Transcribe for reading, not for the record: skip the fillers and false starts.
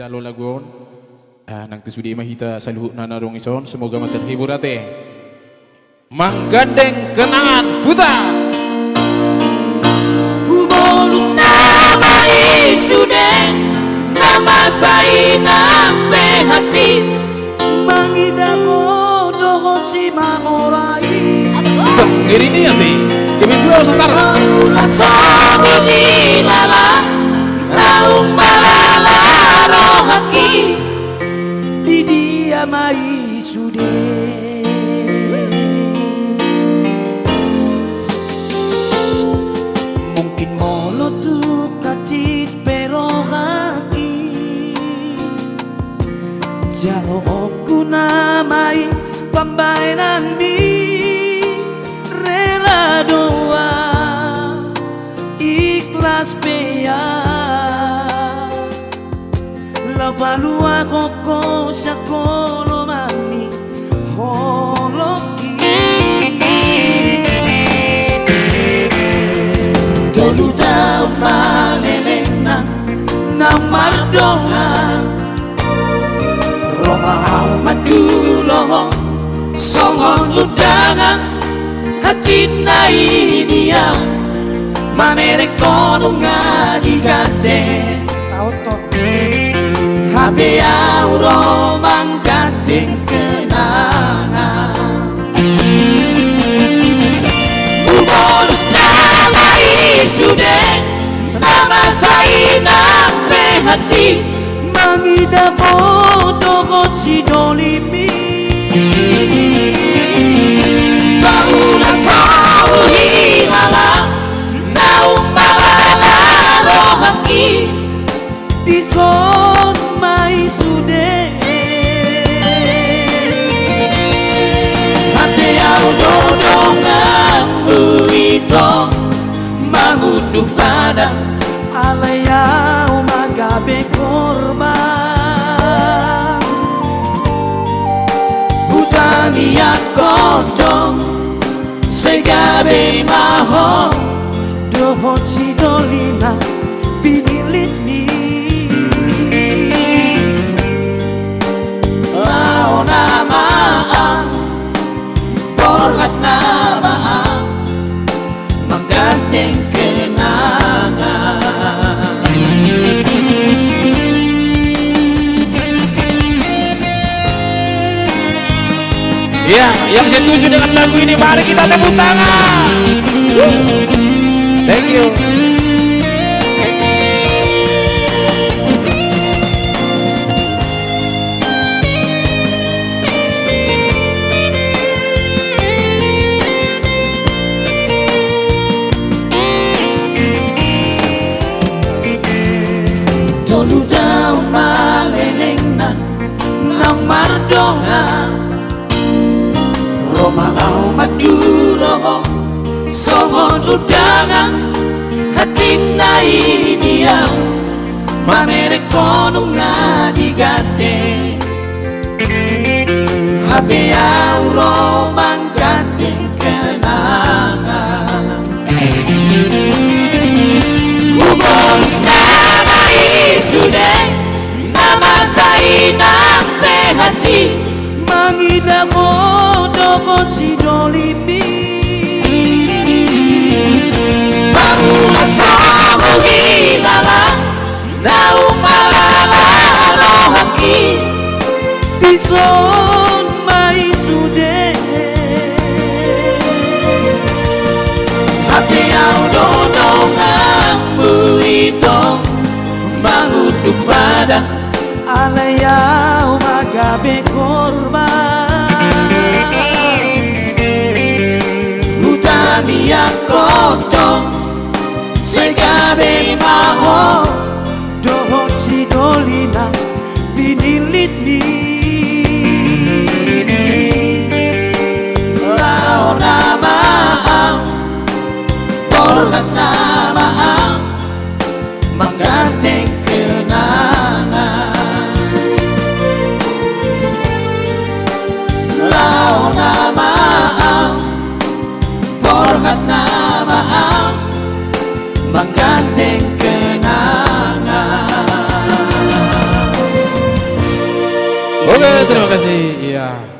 jalo lagon nang tisudi mahita saluhut na narong ison semoga materhibur ate menggandeng kenangan putar bonus nama isude nama sainang pehati mangida bodoh si mangorai ngiri ini ate kebetulan sasar maula sahuli lala naung malala rohaki di dia mai sude mungkin molot tu kacit perohaki jalo oku namai pambainan mi rela doa ikhlas pea lawalu ako sa kono mani holoki dulu tahun maleleng na mardongan Roma madulohong songon ludangan hati na dia manere kono ngadigande auto habe auro mangkandeng kenangan bonus nama isude nama sainang pehati mangida bodoh si dolimi baula sauhi lala naung malala rohaki di son mai sude hati au dodongan buito mangudu pada alayau magabe korban hutani ya kodong segabe maho dohot si dolina pinilit ni lao nama porhat nama menggandeng kenangan ya yang setuju dengan lagu ini mari kita tepuk tangan thank you dulu tahun maleleng nang mardongan Roma au madulohong songon ludangan hati na dia mamere kono ngadigate habe auro mangkandeng kenangan bonus nama isude nama sainang pehati mangida bodoh si dolimi baula sahuhi lala naung malala rohaki bison mai sude hati au dodongan buito mangudu pada alayau magabe korban hutani yang kodong segabe maho dohot si dolina pinilit ni lao nama porhat nama menggandeng kenangan lao nama porhat nama menggandeng kenangan Oke, terima kasih. Iya.